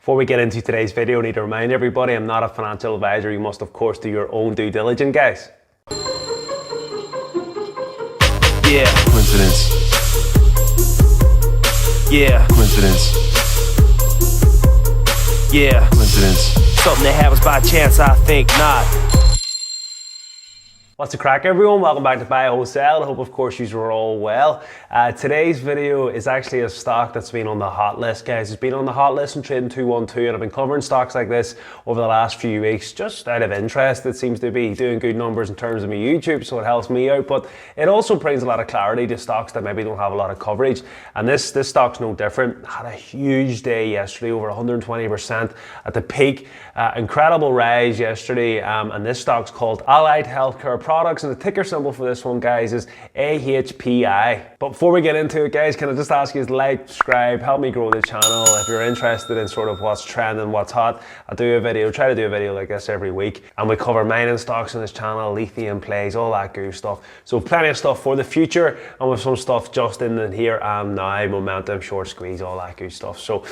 Before we get into today's video, I need to remind everybody I'm not a financial advisor. You must of course do your own due diligence, guys. Yeah, coincidence. Yeah, coincidence. Yeah, coincidence. Something that happens by chance, I think not. What's the crack, everyone? Welcome back to Buy Wholesale. I hope of course you are all well. Today's video is actually a stock that's been on the hot list, guys. It's been on the hot list in Trading 212, and I've been covering stocks like this over the last few weeks just out of interest. It seems to be doing good numbers in terms of my YouTube, so it helps me out, but it also brings a lot of clarity to stocks that maybe don't have a lot of coverage, and this stock's no different. Had a huge day yesterday, over 120% at the peak. Incredible rise yesterday, and this stock's called Allied Healthcare Products, and the ticker symbol for this one, guys, is AHPI. But before we get into it, guys, can I just ask you to like, subscribe, help me grow the channel. If you're interested in sort of what's trending, what's hot, I try to do a video like this every week, and we cover mining stocks on this channel, lithium plays, all that good stuff. So plenty of stuff for the future, and with some stuff just in the here and now, momentum, short squeeze, all that good stuff. So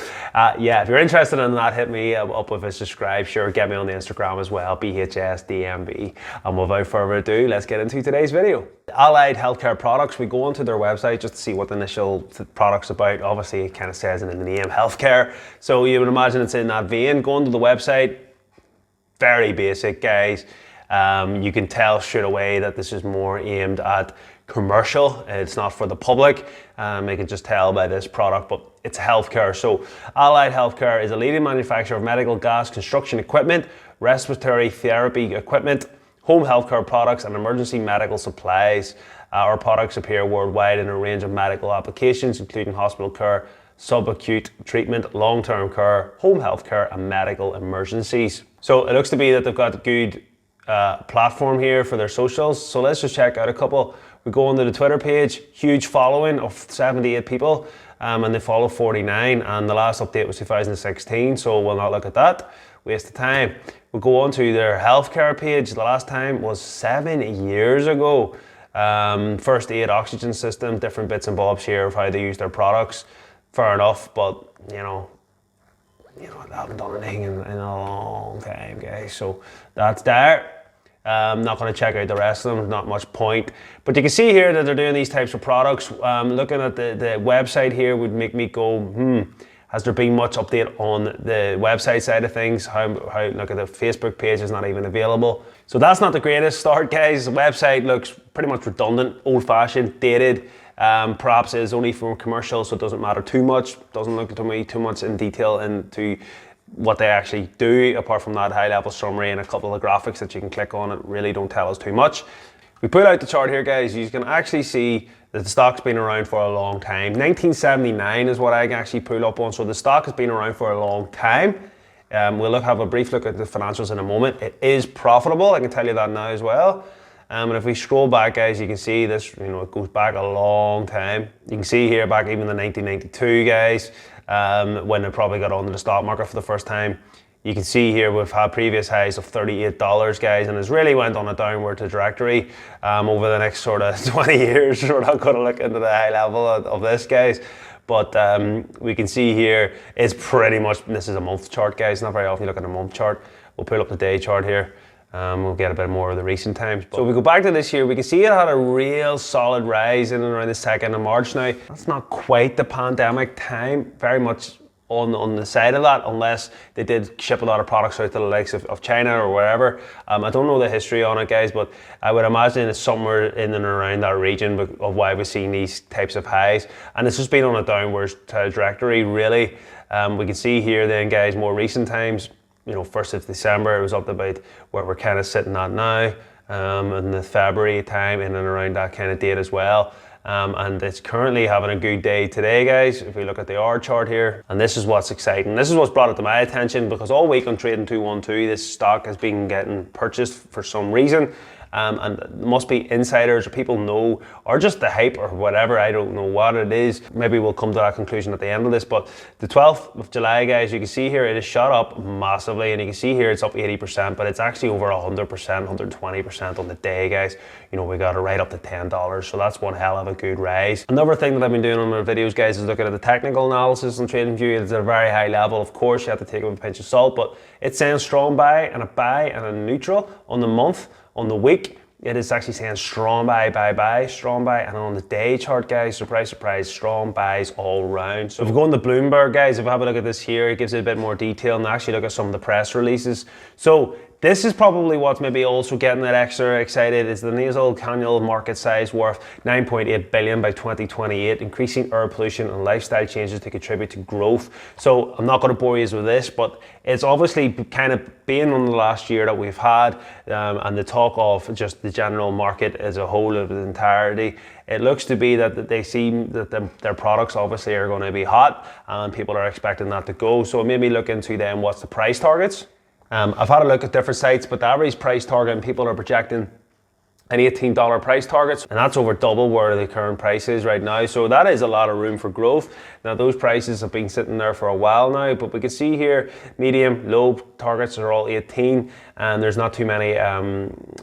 yeah, if you're interested in that, hit me up with a subscribe. Sure, get me on the Instagram as well, BHSDMB. And without further ado, let's get into today's video. Allied Healthcare Products, we go onto their website just to see what the initial product's about. Obviously, it kind of says in the name, healthcare. So you would imagine it's in that vein. Going to the website, very basic, guys. You can tell straight away that this is more aimed at commercial. It's not for the public. You can just tell by this product, but it's healthcare. So Allied Healthcare is a leading manufacturer of medical gas, construction equipment, respiratory therapy equipment, home healthcare products, and emergency medical supplies. Our products appear worldwide in a range of medical applications, including hospital care, subacute treatment, long-term care, home healthcare, and medical emergencies. So it looks to be that they've got a good platform here for their socials. So let's just check out a couple. We go onto the Twitter page, huge following of 78 people, and they follow 49, and the last update was 2016, so we'll not look at that. Waste of time. We'll go on to their healthcare page. The last time was 7 years ago. First aid oxygen system, different bits and bobs here of how they use their products. Fair enough, but you know, they haven't done anything in a long time, guys. So that's there. I'm not going to check out the rest of them, not much point. But you can see here that they're doing these types of products. Looking at the website here would make me go, has there been much update on the website side of things? How look at the Facebook page is not even available. So that's not the greatest start, guys. The website looks pretty much redundant, old-fashioned, dated. Perhaps is only for commercial, so it doesn't matter too much. Doesn't look to me too much in detail into what they actually do, apart from that high-level summary and a couple of graphics that you can click on. It really don't tell us too much. We put out the chart here, guys. You can actually see that the stock's been around for a long time. 1979 is what I can actually pull up on. So the stock has been around for a long time. We'll have a brief look at the financials in a moment. It is profitable, I can tell you that now as well. And if we scroll back, guys, you can see this, it goes back a long time. You can see here back even in 1992, guys, when they probably got onto the stock market for the first time. You can see here we've had previous highs of $38, guys, and it's really went on a downward trajectory over the next sort of 20 years. We're not going to look into the high level of this, guys. But we can see here it's pretty much, this is a month chart, guys. Not very often you look at a month chart. We'll pull up the day chart here. We'll get a bit more of the recent times. So if we go back to this year, we can see it had a real solid rise in and around the 2nd of March. Now, that's not quite the pandemic time, very much on the side of that, unless they did ship a lot of products out to the likes of China or wherever. I don't know the history on it, guys, but I would imagine it's somewhere in and around that region of why we're seeing these types of highs. And it's just been on a downward trajectory, really. We can see here then, guys, more recent times, 1st of December, it was up to about where we're kind of sitting at now, in the February time, in and around that kind of date as well. And it's currently having a good day today, guys. If we look at the hour chart here, and this is what's exciting. This is what's brought it to my attention, because all week on Trading 212, this stock has been getting purchased for some reason. and it must be insiders or people know, or just the hype or whatever. I don't know what it is. Maybe we'll come to that conclusion at the end of this. But the 12th of July, guys, you can see here it has shot up massively, and you can see here it's up 80%, but it's actually over 100%, 120% on the day, guys. You know, we got it right up to $10, so that's one hell of a good rise. Another thing that I've been doing on my videos, guys, is looking at the technical analysis on TradingView. It's at a very high level. Of course, you have to take it with a pinch of salt, but it's saying strong buy and a buy and a neutral on the month. On the week, it is actually saying strong buy, strong buy, and on the day chart, guys, surprise, surprise, strong buys all round. So if we go on the Bloomberg, guys, if we have a look at this here, it gives it a bit more detail, and actually look at some of the press releases. So this is probably what's maybe also getting it extra excited, is the nasal annual market size worth 9.8 billion by 2028, increasing air pollution and lifestyle changes to contribute to growth. So I'm not going to bore you with this, but it's obviously kind of being on the last year that we've had, and the talk of just the general market as a whole of the entirety. It looks to be that they see that their products obviously are going to be hot, and people are expecting that to go. So it made me look into then what's the price targets. I've had a look at different sites, but the average price target, and people are projecting an $18 price targets, and that's over double where the current price is right now. So that is a lot of room for growth. Now those prices have been sitting there for a while now, but we can see here medium, low targets are all 18, and there's not too many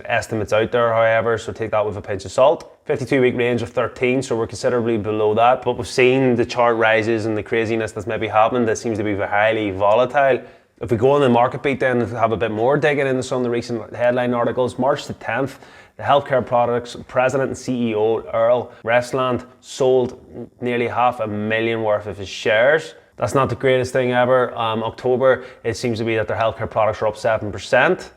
estimates out there, however, so take that with a pinch of salt. 52-week range of 13, so we're considerably below that, but we've seen the chart rises and the craziness that's maybe happened that seems to be highly volatile. If we go on the market beat then and have a bit more digging into some of the recent headline articles, March the 10th, the healthcare products president and CEO Earl Restland sold nearly $500,000 worth of his shares. That's not the greatest thing ever. October, it seems to be that their healthcare products are up 7%.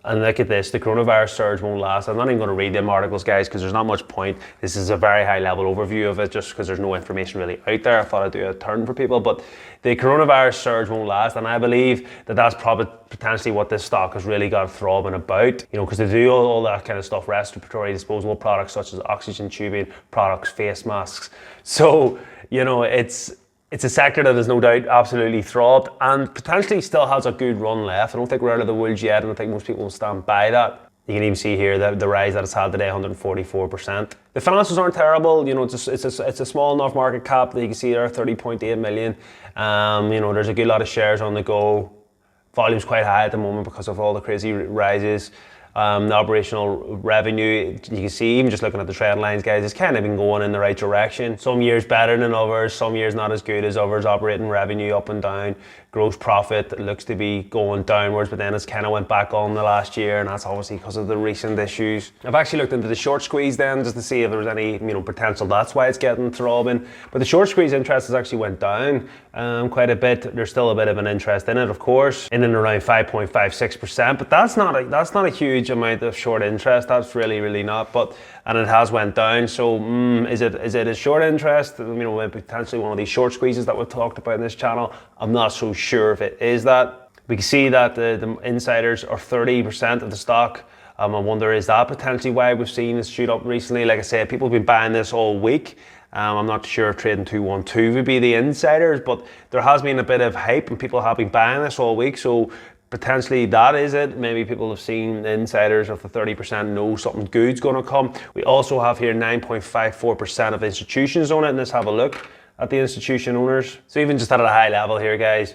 And look at this, the coronavirus surge won't last. I'm not even going to read them articles, guys, because there's not much point. This is a very high level overview of it, just because there's no information really out there. I thought I'd do a turn for people, but the coronavirus surge won't last, and I believe that that's probably potentially what this stock has really got throbbing about, you know, because they do all that kind of stuff, respiratory disposable products such as oxygen tubing products, face masks. So, you know, it's a sector that has no doubt absolutely throbbed and potentially still has a good run left. I don't think we're out of the woods yet, and I think most people will stand by that. You can even see here the rise that it's had today, 144%. The financials aren't terrible. You know, it's a small enough market cap that you can see there, 30.8 million. You know, there's a good lot of shares on the go. Volume's quite high at the moment because of all the crazy rises. The operational revenue, you can see, even just looking at the trend lines, guys, it's kind of been going in the right direction. Some years better than others, some years not as good as others. Operating revenue up and down. Gross profit looks to be going downwards, but then it's kind of went back on the last year, and that's obviously because of the recent issues. I've actually looked into the short squeeze then, just to see if there was any, you know, potential. That's why it's getting throbbing. But the short squeeze interest has actually went down quite a bit. There's still a bit of an interest in it, of course, in and around 5.56%. But that's not a huge amount of short interest. That's really not. And it has went down. So is it a short interest? You know, potentially one of these short squeezes that we've talked about in this channel. I'm not so sure if it is that. We can see that the insiders are 30% of the stock. I wonder, is that potentially why we've seen this shoot up recently? Like I said, people have been buying this all week. I'm not sure if Trading 212 would be the insiders, but there has been a bit of hype and people have been buying this all week. So potentially that is it. Maybe people have seen the insiders of the 30% know something good's going to come. We also have here 9.54% of institutions on it, and let's have a look at the institution owners. So even just at a high level here, guys,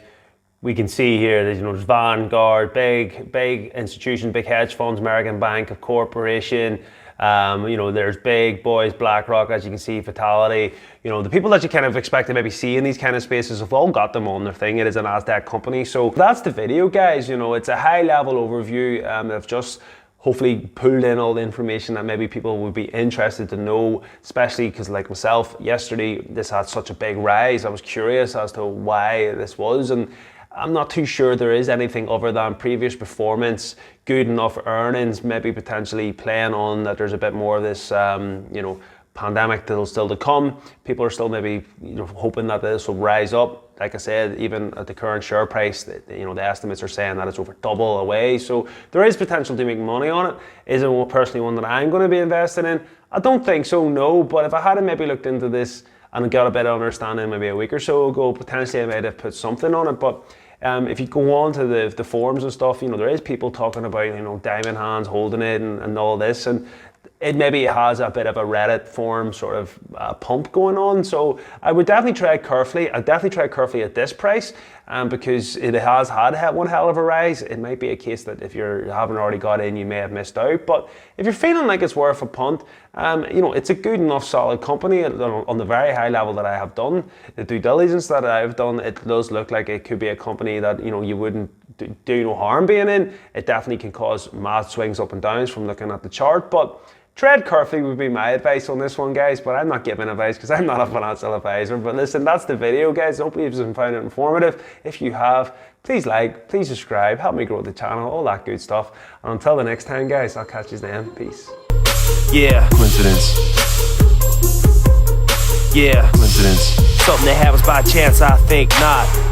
we can see here that, you know, there's Vanguard, big institutions, big hedge funds, American Bank, Corporation. You know, there's big boys, BlackRock, as you can see, Fatality. You know, the people that you kind of expect to maybe see in these kind of spaces have all got them on their thing. It is a NASDAQ company. So that's the video, guys. You know, it's a high level overview. I've just hopefully pulled in all the information that maybe people would be interested to know, especially because, like myself, yesterday this had such a big rise. I was curious as to why this was, and I'm not too sure there is anything other than previous performance, good enough earnings, maybe potentially playing on that there's a bit more of this, you know, pandemic that'll still to come. People are still maybe, you know, hoping that this will rise up. Like I said, even at the current share price, you know, the estimates are saying that it's over double away. So there is potential to make money on it. Is it personally one that I'm going to be investing in? I don't think so, no. But if I had maybe looked into this and got a better understanding maybe a week or so ago, potentially I might have put something on it. But If you go on to the forums and stuff, there is people talking about, diamond hands holding it and all this, and it maybe has a bit of a Reddit forum sort of pump going on. So I would definitely tread carefully. I'd definitely tread carefully at this price because it has had one hell of a rise. It might be a case that if you haven't already got in, you may have missed out. But if you're feeling like it's worth a punt, it's a good enough solid company on the very high level that I have done. The due diligence that I've done, it does look like it could be a company that, you wouldn't do no harm being in. It definitely can cause mad swings up and downs from looking at the chart, but tread carefully would be my advice on this one, guys, but I'm not giving advice because I'm not a financial advisor. But listen, that's the video, guys. Hopefully you've found it informative. If you have, please like, please subscribe, help me grow the channel, all that good stuff. And until the next time, guys, I'll catch you then. Peace. Yeah. Coincidence. Yeah. Coincidence. Something that happens by chance, I think not.